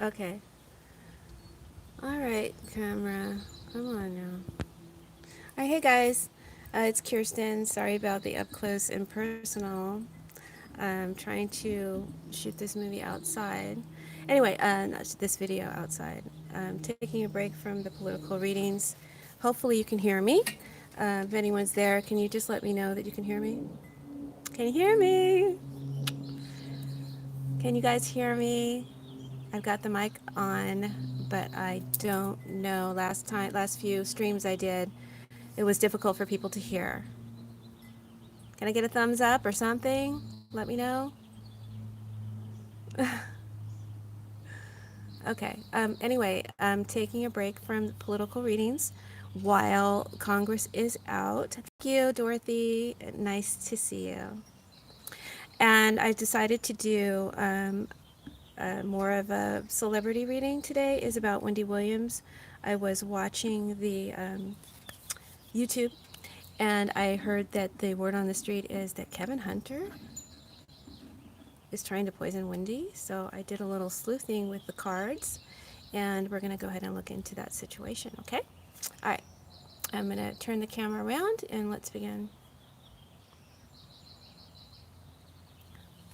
Okay. All right, camera. Come on now. All right, hey guys. It's Kirsten. Sorry about the up close and personal. I'm trying to shoot this movie outside. Anyway, not this video outside. Taking a break from the political readings. Hopefully, you can hear me. If anyone's there, can you just let me know that you can hear me? Can you hear me? Can you guys hear me? I've got the mic on, but I don't know. Last few streams I did, it was difficult for people to hear. Can I get a thumbs up or something? Let me know. Okay. Anyway, I'm taking a break from political readings while Congress is out. Thank you, Dorothy. Nice to see you. And I decided to do more of a celebrity reading today. Is about Wendy Williams. I was watching the YouTube, and I heard that the word on the street is that Kevin Hunter is trying to poison Wendy. So I did a little sleuthing with the cards, and we're going to go ahead and look into that situation, okay? All right, I'm going to turn the camera around and let's begin.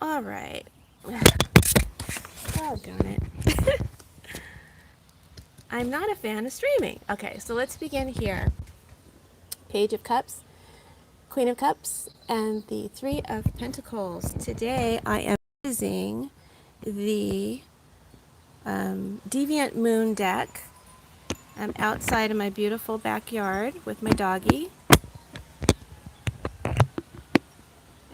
All right. Oh, darn it. I'm not a fan of streaming. Okay, so let's begin here. Page of Cups, Queen of Cups, and the Three of Pentacles. Today I am using the Deviant Moon deck. I'm outside in my beautiful backyard with my doggie.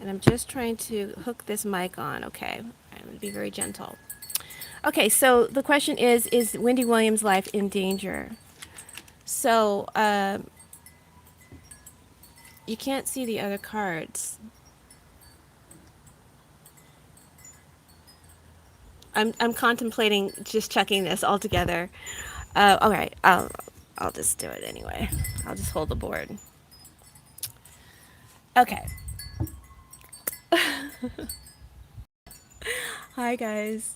And I'm just trying to hook this mic on. Okay, I'm going to be very gentle. Okay, so the question is Wendy Williams' life in danger? So, you can't see the other cards. I'm contemplating just checking this all together. All right, I'll just do it anyway. I'll just hold the board. Okay. Hi guys.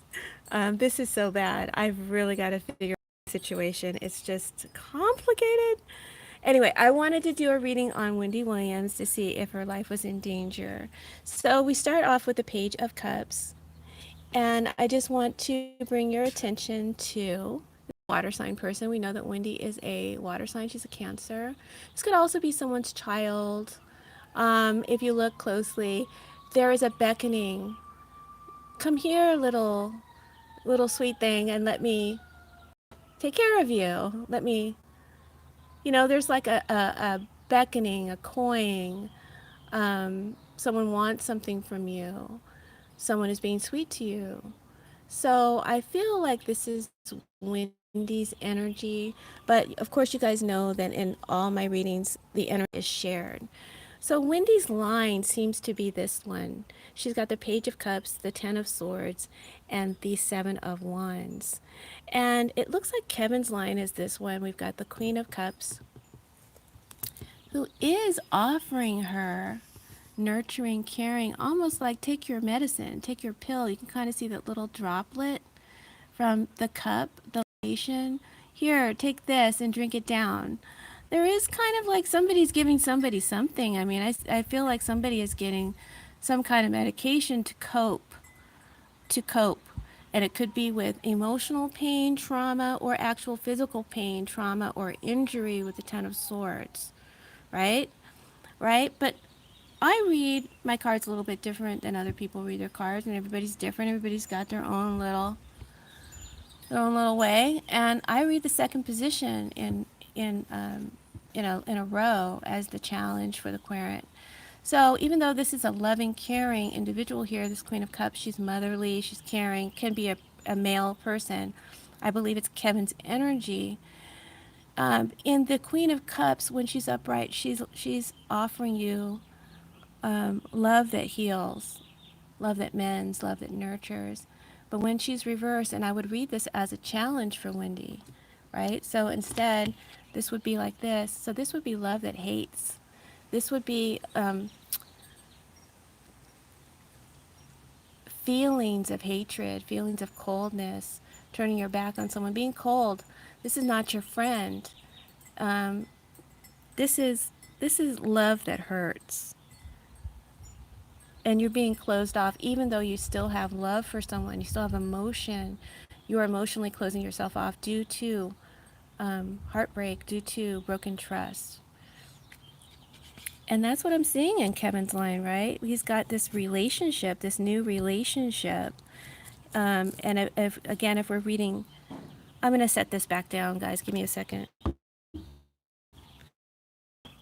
This is so bad. I've really got to figure out the situation. It's just complicated. Anyway, I wanted to do a reading on Wendy Williams to see if her life was in danger. So we start off with the Page of Cups, and I just want to bring your attention to the water sign person. We know that Wendy is a water sign. She's a Cancer. This could also be someone's child. If you look closely, there is a beckoning. Come here, little sweet thing, and let me take care of you. Let me, there's like a beckoning, a coying. Someone wants something from you. Someone is being sweet to you. So I feel like this is Wendy's energy, but of course you guys know that in all my readings, the energy is shared. So Wendy's line seems to be this one. She's got the Page of Cups, the Ten of Swords, and the Seven of Wands. And it looks like Kevin's line is this one. We've got the Queen of Cups, who is offering her nurturing, caring, almost like take your medicine, take your pill. You can kind of see that little droplet from the cup, the location. Here, take this and drink it down. There is kind of like somebody's giving somebody something. I mean, I feel like somebody is getting some kind of medication to cope. And it could be with emotional pain, trauma, or actual physical pain, trauma, or injury with the Ten of Swords, right? Right? But I read my cards a little bit different than other people read their cards, and everybody's different. Everybody's got their own little way. And I read the second position in a row as the challenge for the querent. So even though this is a loving, caring individual here, this Queen of Cups, she's motherly, she's caring, can be a male person. I believe it's Kevin's energy. In the Queen of Cups, when she's upright, she's offering you love that heals, love that mends, love that nurtures. But when she's reversed, and I would read this as a challenge for Wendy, right? So instead, this would be like this. So this would be love that hates. This would be feelings of hatred, feelings of coldness, turning your back on someone, being cold. This is not your friend. Um, this is this is love that hurts, and you're being closed off, even though you still have love for someone, you still have emotion. You are emotionally closing yourself off due to heartbreak, due to broken trust. And that's what I'm seeing in Kevin's line, right? He's got this relationship, this new relationship. And again, if we're reading, I'm going to set this back down, guys. Give me a second.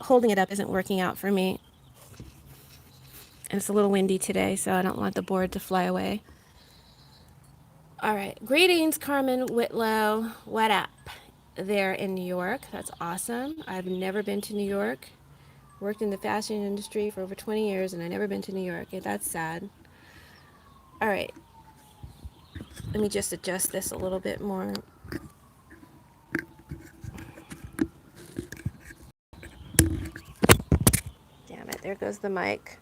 Holding it up isn't working out for me. And it's a little windy today, so I don't want the board to fly away. All right. Greetings, Carmen Whitlow. What up? There in New York. That's awesome. I've never been to New York. Worked in the fashion industry for over 20 years, and I've never been to New York. Okay, that's sad. All right. Let me just adjust this a little bit more. Damn it. There goes the mic.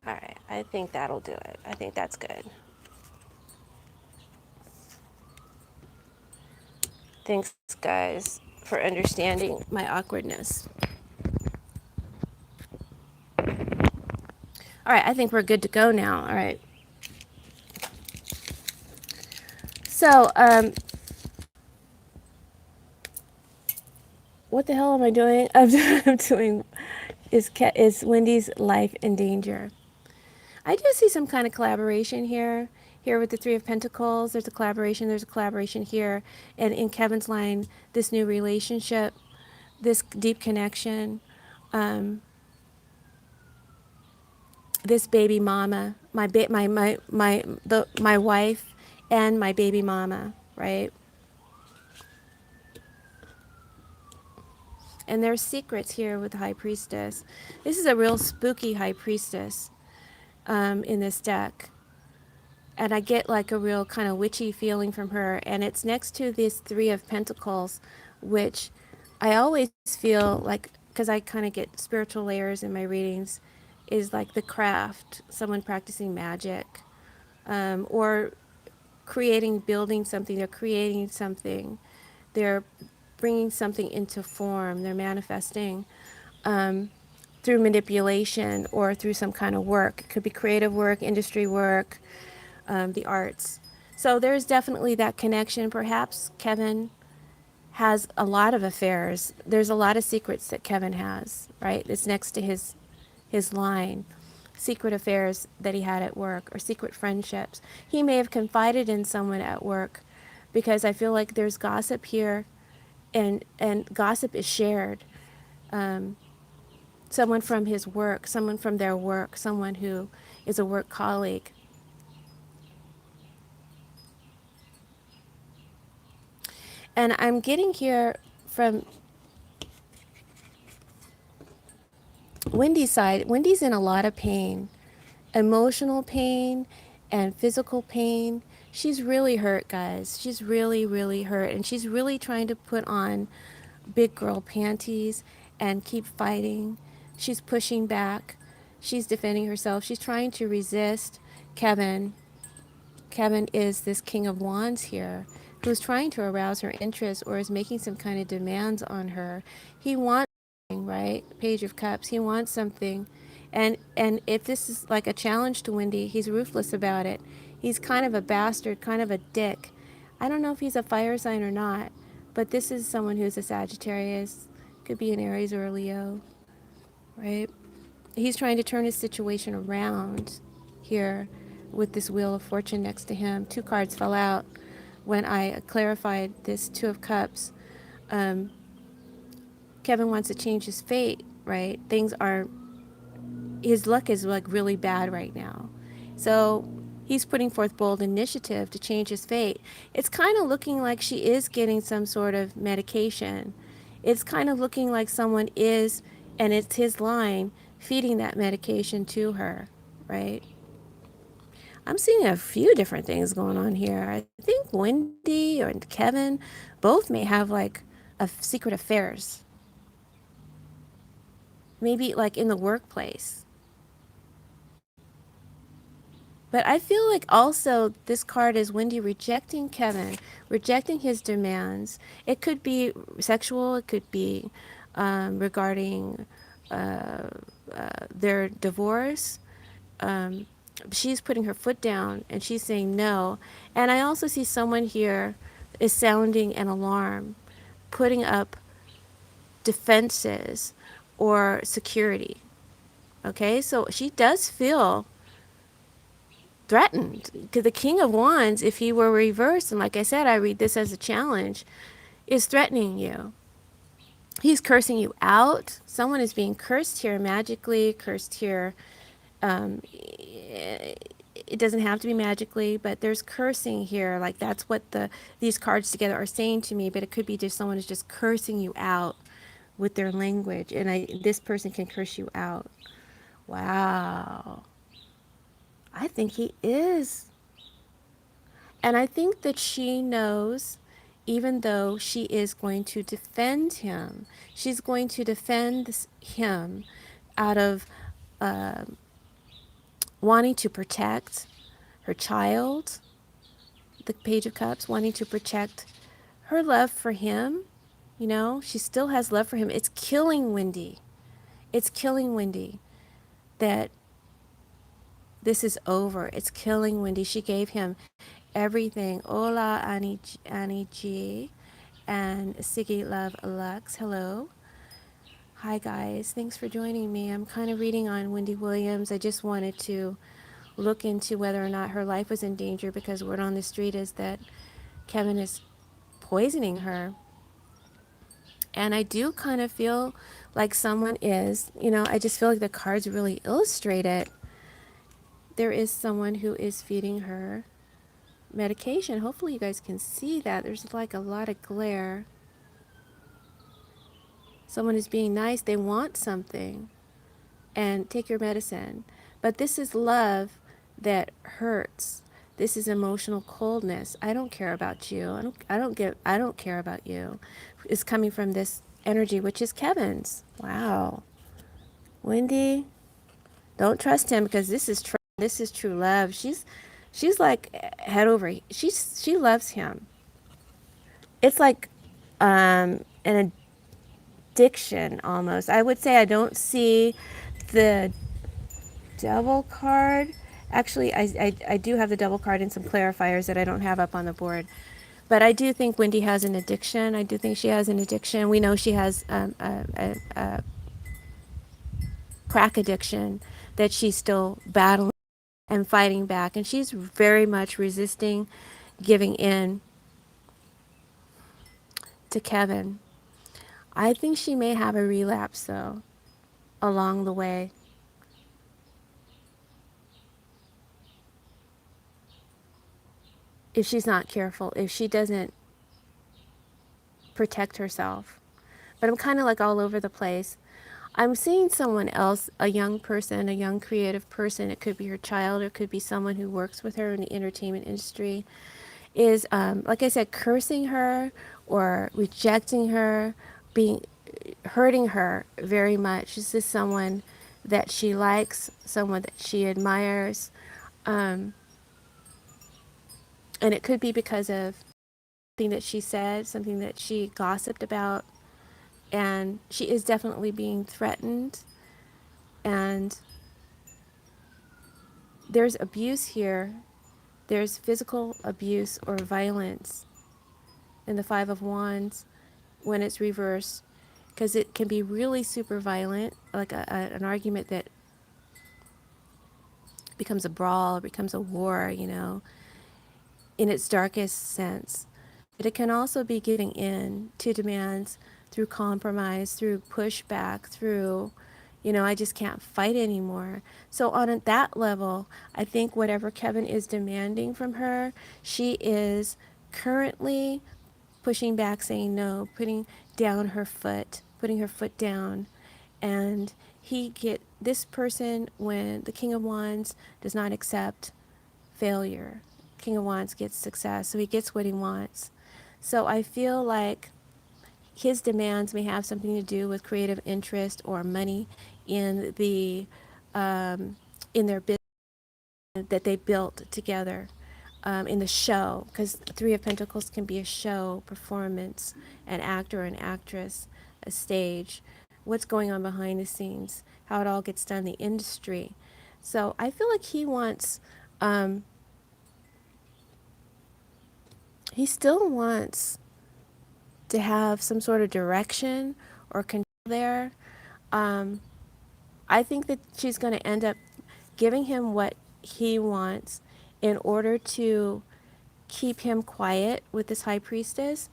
All right. I think that'll do it. I think that's good. Thanks, guys, for understanding my awkwardness. All right, I think we're good to go now. All right. So, what the hell am I doing? I'm doing is Wendy's life in danger. I do see some kind of collaboration here. Here with the Three of Pentacles, there's a collaboration. There's a collaboration here, and in Kevin's line, this new relationship, this deep connection. This baby mama, my wife, and my baby mama, right? And there's secrets here with the High Priestess. This is a real spooky High Priestess in this deck. And I get like a real kind of witchy feeling from her. And it's next to this Three of Pentacles, which I always feel like, because I kind of get spiritual layers in my readings, is like the craft, someone practicing magic, or creating, building something. They're creating something. They're bringing something into form. They're manifesting through manipulation or through some kind of work. It could be creative work, industry work, the arts. So there's definitely that connection. Perhaps Kevin has a lot of affairs. There's a lot of secrets that Kevin has, right? It's next to his line. Secret affairs that he had at work or secret friendships. He may have confided in someone at work because I feel like there's gossip here and gossip is shared. Someone from his work, someone from their work, someone who is a work colleague. And I'm getting here from Wendy's side. Wendy's in a lot of pain, emotional pain and physical pain. She's really hurt, guys. She's really, really hurt. And she's really trying to put on big girl panties and keep fighting. She's pushing back. She's defending herself. She's trying to resist Kevin. Kevin is this King of Wands here who's trying to arouse her interest or is making some kind of demands on her. He wants something, right? Page of Cups. He wants something. And if this is like a challenge to Wendy, he's ruthless about it. He's kind of a bastard, kind of a dick. I don't know if he's a fire sign or not, but this is someone who's a Sagittarius. Could be an Aries or a Leo, right? He's trying to turn his situation around here with this Wheel of Fortune next to him. Two cards fell out when I clarified this Two of Cups. Kevin wants to change his fate, right? His luck is like really bad right now. So he's putting forth bold initiative to change his fate. It's kind of looking like she is getting some sort of medication. It's kind of looking like someone is, and it's his line, feeding that medication to her, right? I'm seeing a few different things going on here. I think Wendy and Kevin both may have like secret affairs. Maybe like in the workplace. But I feel like also this card is Wendy rejecting Kevin, rejecting his demands. It could be sexual, it could be regarding uh, their divorce. Um, she's putting her foot down and she's saying no. And I also see someone here is sounding an alarm, putting up defenses or security. Okay, so she does feel threatened because the King of Wands, if he were reversed, and like I said, I read this as a challenge, is threatening you. He's cursing you out. Someone is being cursed here magically, cursed here. It doesn't have to be magically, but there's cursing here. Like that's what these cards together are saying to me. But it could be just someone is just cursing you out with their language, and this person can curse you out. Wow, I think he is. And I think that she knows, even though she is going to defend him, she's going to defend him out of uh, wanting to protect her child, the Page of Cups, wanting to protect her love for him. You know, she still has love for him. It's killing Wendy. It's killing Wendy that this is over. It's killing Wendy. She gave him everything. Hola, Annie G. And Siggy Love Lux. Hello. Hi, guys. Thanks for joining me. I'm kind of reading on Wendy Williams. I just wanted to look into whether or not her life was in danger because word on the street is that Kevin is poisoning her. And I do kind of feel like someone is, I just feel like the cards really illustrate it. There is someone who is feeding her medication. Hopefully you guys can see that. There's like a lot of glare. Someone is being nice. They want something. And take your medicine. But this is love that hurts. This is emotional coldness. I don't care about you. I don't care about you. Is coming from this energy, which is Kevin's. Wow. Wendy, don't trust him because this is true love. She's like head over. She loves him. It's like an addiction almost. I would say I don't see the double card. Actually, I do have the double card and some clarifiers that I don't have up on the board. But I do think Wendy has an addiction. I do think she has an addiction. We know she has a crack addiction that she's still battling and fighting back. And she's very much resisting giving in to Kevin. I think she may have a relapse, though, along the way. If she's not careful, if she doesn't protect herself. But I'm kind of like all over the place. I'm seeing someone else, a young person, a young creative person. It could be her child, or it could be someone who works with her in the entertainment industry, is, like I said, cursing her or rejecting her, hurting her very much. This is someone that she likes, someone that she admires. And it could be because of something that she said, something that she gossiped about. And she is definitely being threatened. And there's abuse here. There's physical abuse or violence in the Five of Wands when it's reversed, because it can be really super violent, like an argument that becomes a brawl, becomes a war, in its darkest sense. But it can also be giving in to demands through compromise, through pushback, through, I just can't fight anymore. So on that level, I think whatever Kevin is demanding from her, she is currently pushing back, saying no, putting her foot down. And this person, when the King of Wands does not accept failure, King of Wands gets success, so he gets what he wants. So I feel like his demands may have something to do with creative interest or money in the in their business, that they built together in the show, because Three of Pentacles can be a show, performance, an actor, an actress, a stage, what's going on behind the scenes, how it all gets done, the industry. So I feel like um, he still wants to have some sort of direction or control there. Um, I think that she's going to end up giving him what he wants in order to keep him quiet with this high priestess.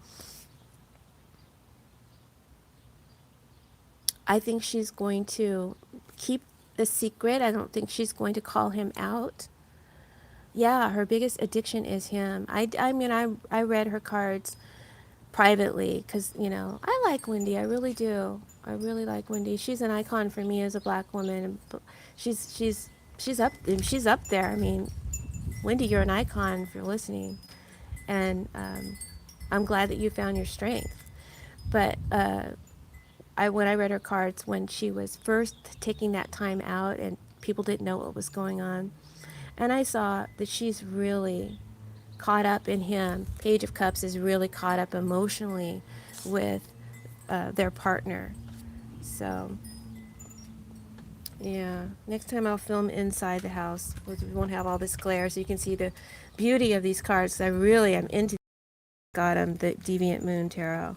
I think she's going to keep the secret. I don't think she's going to call him out. Yeah, her biggest addiction is him. I mean, I read her cards privately because, I like Wendy. I really do. I really like Wendy. She's an icon for me as a black woman. She's she's she's up there. I mean, Wendy, you're an icon if you're listening, and I'm glad that you found your strength. But when I read her cards when she was first taking that time out and people didn't know what was going on, and I saw that she's really caught up in him. Page of Cups is really caught up emotionally with their partner. So, yeah. Next time I'll film inside the house. We won't have all this glare so you can see the beauty of these cards. I really am into the Deviant Moon Tarot.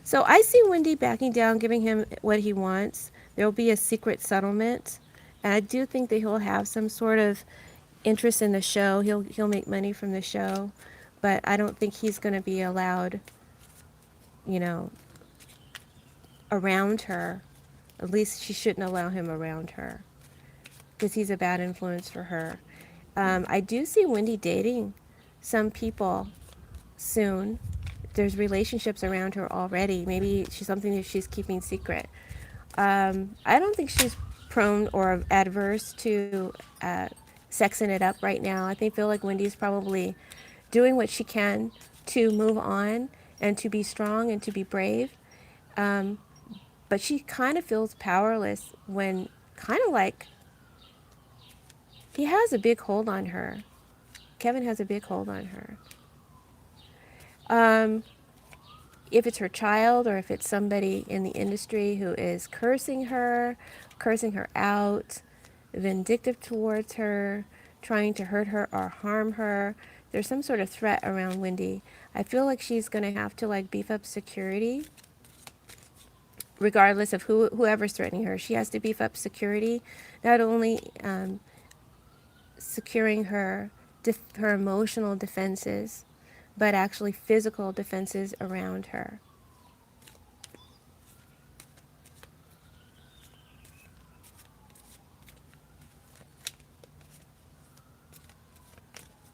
So I see Wendy backing down, giving him what he wants. There will be a secret settlement. And I do think that he'll have some sort of interest in the show. He'll make money from the show. But I don't think he's going to be allowed, you know, around her. At least she shouldn't allow him around her because he's a bad influence for her. I do see Wendy dating some people soon. There's relationships around her already. Maybe she's something that she's keeping secret. I don't think she's prone or adverse to sexing it up right now. Feel like Wendy's probably doing what she can to move on and to be strong and to be brave. Um, but she kind of feels powerless when kind of like he has a big hold on her. Kevin has a big hold on her. Um, if it's her child or if it's somebody in the industry who is cursing her out, vindictive towards her, trying to hurt her or harm her, there's some sort of threat around Wendy. I feel like she's going to have to like beef up security regardless of whoever's threatening her. She has to beef up security, not only securing her emotional defenses, but actually physical defenses around her.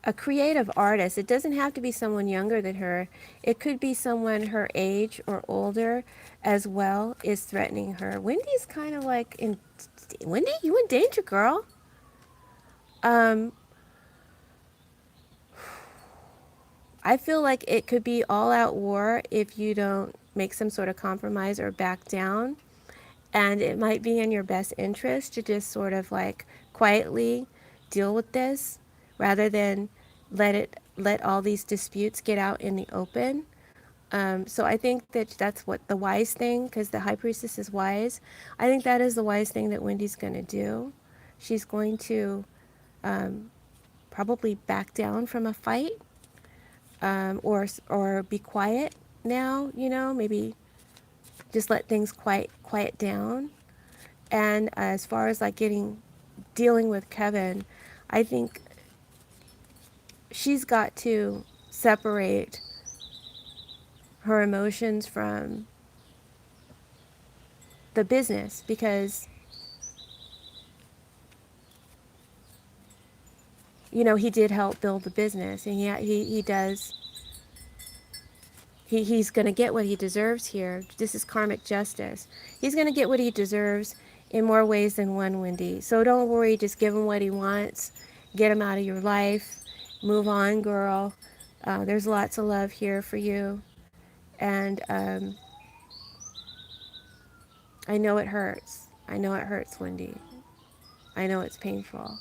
A creative artist, it doesn't have to be someone younger than her. It could be someone her age or older as well is threatening her. Wendy's kind of like Wendy, you in danger, girl. I feel like it could be all out war if you don't make some sort of compromise or back down. And it might be in your best interest to just sort of like quietly deal with this rather than let all these disputes get out in the open. So I think that that's what the wise thing, because the high priestess is wise. I think that is the wise thing that Wendy's going to do. She's going to probably back down from a fight, or be quiet now. Maybe just let things quiet down. And as far as like dealing with Kevin, I think she's got to separate her emotions from the business, because he did help build the business, and yeah, he does. He's going to get what he deserves here. This is karmic justice. He's going to get what he deserves in more ways than one, Wendy. So don't worry, just give him what he wants. Get him out of your life. Move on, girl. There's lots of love here for you. And I know it hurts. I know it hurts, Wendy. I know it's painful.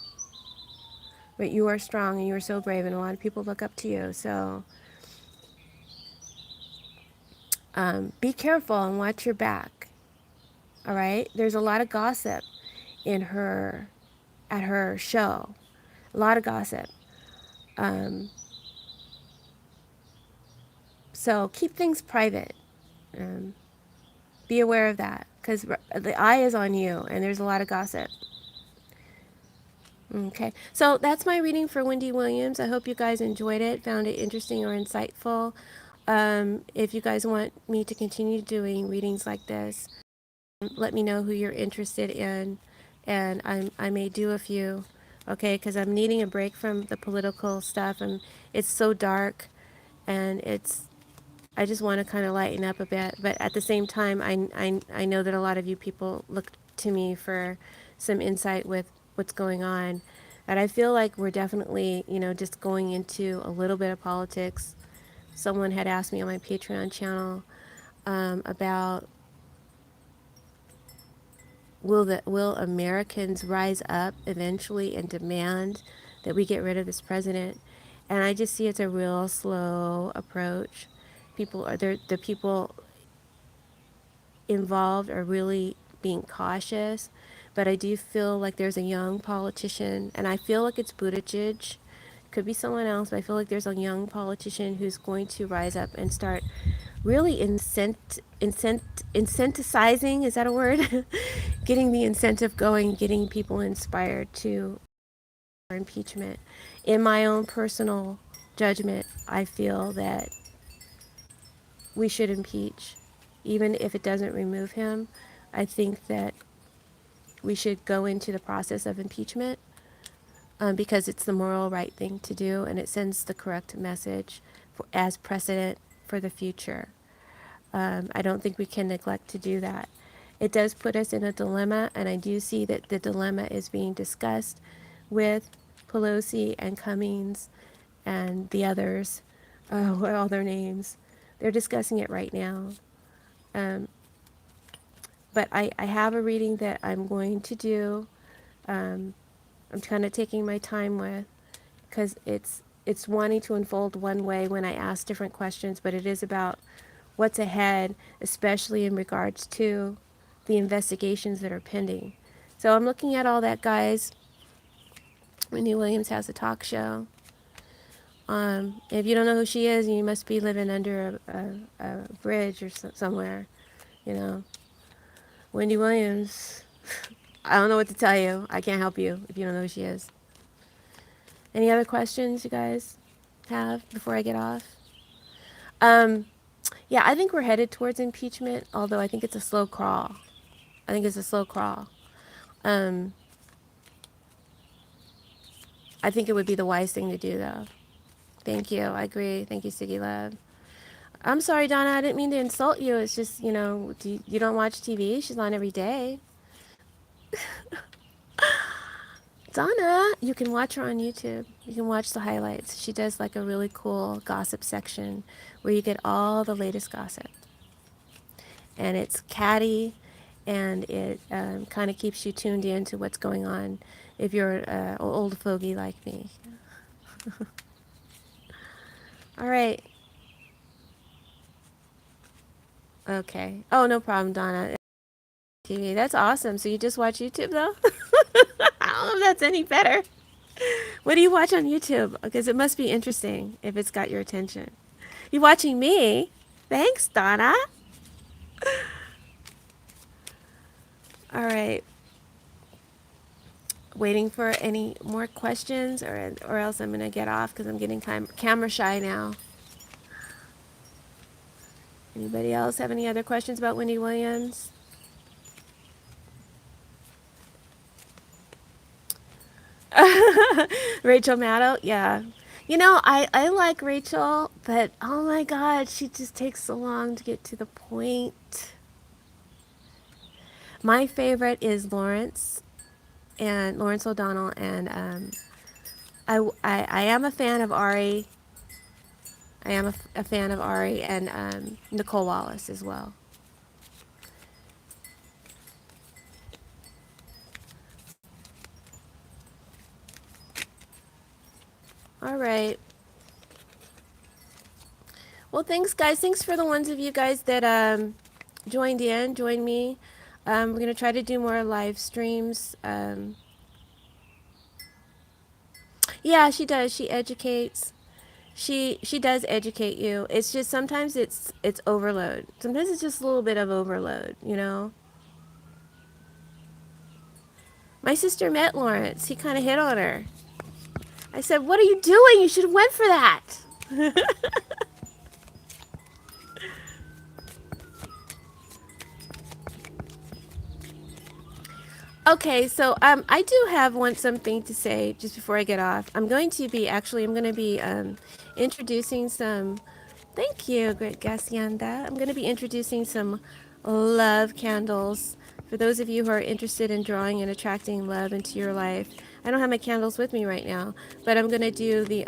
But you are strong and you are so brave, and a lot of people look up to you. So be careful and watch your back. All right? There's a lot of gossip in her, at her show. A lot of gossip. Um, so keep things private. Um, be aware of that because the eye is on you and there's a lot of gossip. Okay, so that's my reading for Wendy Williams. I hope you guys enjoyed it, found it interesting or insightful. If you guys want me to continue doing readings like this, let me know who you're interested in, and I may do a few, okay, because I'm needing a break from the political stuff, and it's so dark, and I just want to kind of lighten up a bit, but at the same time, I know that a lot of you people look to me for some insight with what's going on, and I feel like we're definitely, just going into a little bit of politics. Someone had asked me on my Patreon channel about will Americans rise up eventually and demand that we get rid of this president? And I just see it's a real slow approach. People are there. The people involved are really being cautious, but I do feel like there's a young politician, and I feel like it's Buttigieg. Could be someone else, but I feel like there's a young politician who's going to rise up and start really incentivizing, is that a word? Getting the incentive going, getting people inspired to impeachment. In my own personal judgment, I feel that we should impeach, even if it doesn't remove him. I think that we should go into the process of impeachment because it's the moral right thing to do, and it sends the correct message as precedent for the future. I don't think we can neglect to do that. It does put us in a dilemma, and I do see that the dilemma is being discussed with Pelosi and Cummings and the others. What are all their names? They're discussing it right now. Um, but I have a reading that I'm going to do. Um, I'm kind of taking my time with because it's wanting to unfold one way when I ask different questions, but it is about what's ahead, especially in regards to the investigations that are pending. So I'm looking at all that, guys. Wendy Williams has a talk show. If you don't know who she is, you must be living under a bridge or somewhere, you know. Wendy Williams, I don't know what to tell you. I can't help you if you don't know who she is. Any other questions you guys have before I get off? Yeah, I think we're headed towards impeachment, although I think it's a slow crawl. I think it's a slow crawl. Um, I think it would be the wise thing to do, though. Thank you. I agree. Thank you, Siggy Love. I'm sorry, Donna. I didn't mean to insult you. It's just, you don't watch TV. She's on every day. Donna, you can watch her on YouTube. You can watch the highlights. She does like a really cool gossip section where you get all the latest gossip. And it's catty, and it kind of keeps you tuned in to what's going on if you're an old fogey like me. All right. Okay. Oh, no problem, Donna. TV. That's awesome. So you just watch YouTube, though? I don't know if that's any better. What do you watch on YouTube? Because it must be interesting if it's got your attention. You watching me? Thanks, Donna. All right. Waiting for any more questions, or else I'm gonna get off because I'm getting camera shy now. Anybody else have any other questions about Wendy Williams? Rachel Maddow, yeah. I like Rachel, but oh my God, she just takes so long to get to the point. My favorite is Lawrence O'Donnell, and I am a fan of Ari. I am a fan of Ari and Nicole Wallace as well. All right. Well, thanks, guys. Thanks for the ones of you guys that joined me. We're gonna try to do more live streams. Yeah, she does. She educates. She does educate you. It's just sometimes it's overload. Sometimes it's just a little bit of overload, you know. My sister met Lawrence. He kind of hit on her. I said, "What are you doing? You should have went for that." Okay, so I do have something to say just before I get off. I'm going to be introducing some. Thank you, Great Gacienda. I'm going to be introducing some love candles for those of you who are interested in drawing and attracting love into your life. I don't have my candles with me right now, but I'm going to do the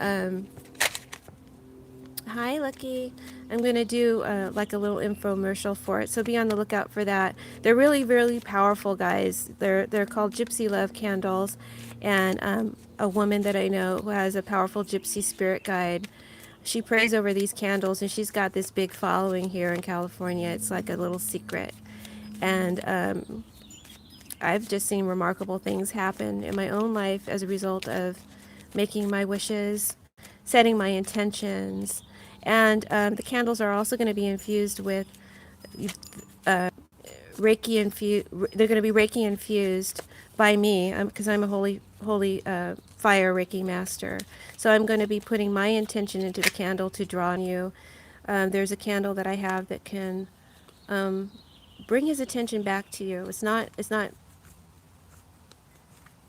Hi, Lucky. I'm going to do like a little infomercial for it, so be on the lookout for that. They're really, really powerful, guys. They're called Gypsy Love Candles, and a woman that I know who has a powerful gypsy spirit guide, she prays over these candles, and she's got this big following here in California. It's like a little secret, and I've just seen remarkable things happen in my own life as a result of making my wishes, setting my intentions, and the candles are also going to be infused with Reiki infused. They're going to be Reiki infused by me because I'm a holy fire Reiki master. So I'm going to be putting my intention into the candle to draw on you. There's a candle that I have that can bring his attention back to you. It's not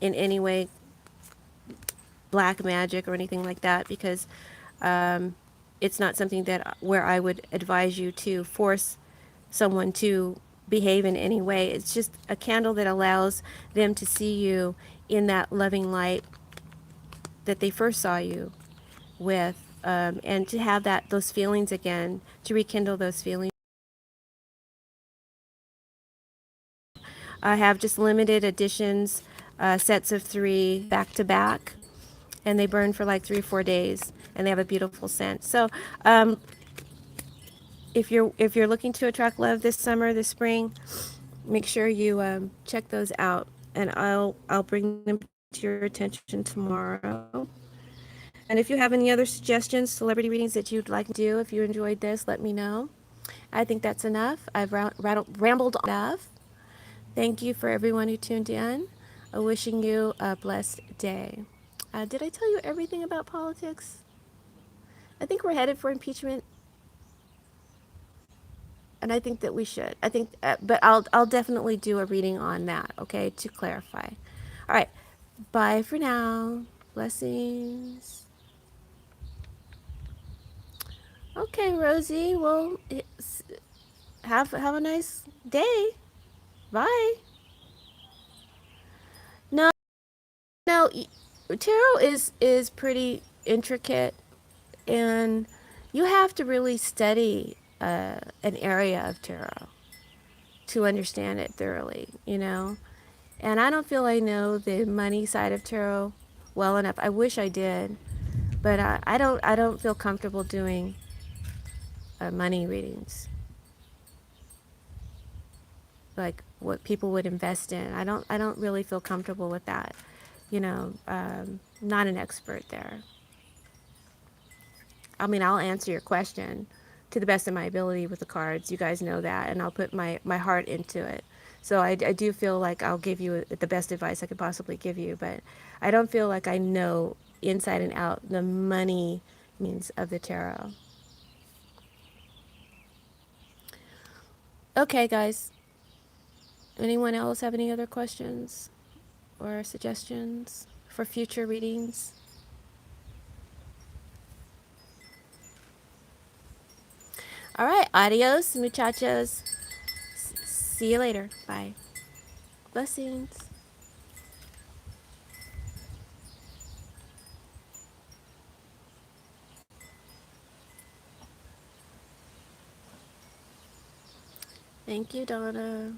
in any way black magic or anything like that, because it's not something that where I would advise you to force someone to behave in any way. It's just a candle that allows them to see you in that loving light that they first saw you with, and to have those feelings again, to rekindle those feelings. I have just limited editions, sets of 3 back to back, and they burn for like 3 or 4 days, and they have a beautiful scent. So if you're looking to attract love this summer, this spring, make sure you check those out, and I'll bring them to your attention tomorrow. And if you have any other suggestions, celebrity readings that you'd like to do, if you enjoyed this, let me know. I think that's enough. I've rambled enough. Thank you for everyone who tuned in. Wishing you a blessed day. Did I tell you everything about politics? I think we're headed for impeachment, and I think that we should. But I'll definitely do a reading on that. Okay, to clarify. All right. Bye for now. Blessings. Okay, Rosie. Well, have a nice day. Bye. No, no. Tarot is pretty intricate, and you have to really study an area of tarot to understand it thoroughly. You know, and I don't feel I know the money side of tarot well enough. I wish I did, but I don't feel comfortable doing money readings, like what people would invest in. I don't really feel comfortable with that. You know, not an expert there. I mean, I'll answer your question to the best of my ability with the cards. You guys know that, and I'll put my heart into it. So I do feel like I'll give you the best advice I could possibly give you, but I don't feel like I know inside and out the money means of the tarot. Okay, guys. Anyone else have any other questions or suggestions for future readings? All right, adios, muchachos. See you later. Bye. Blessings. Thank you, Donna.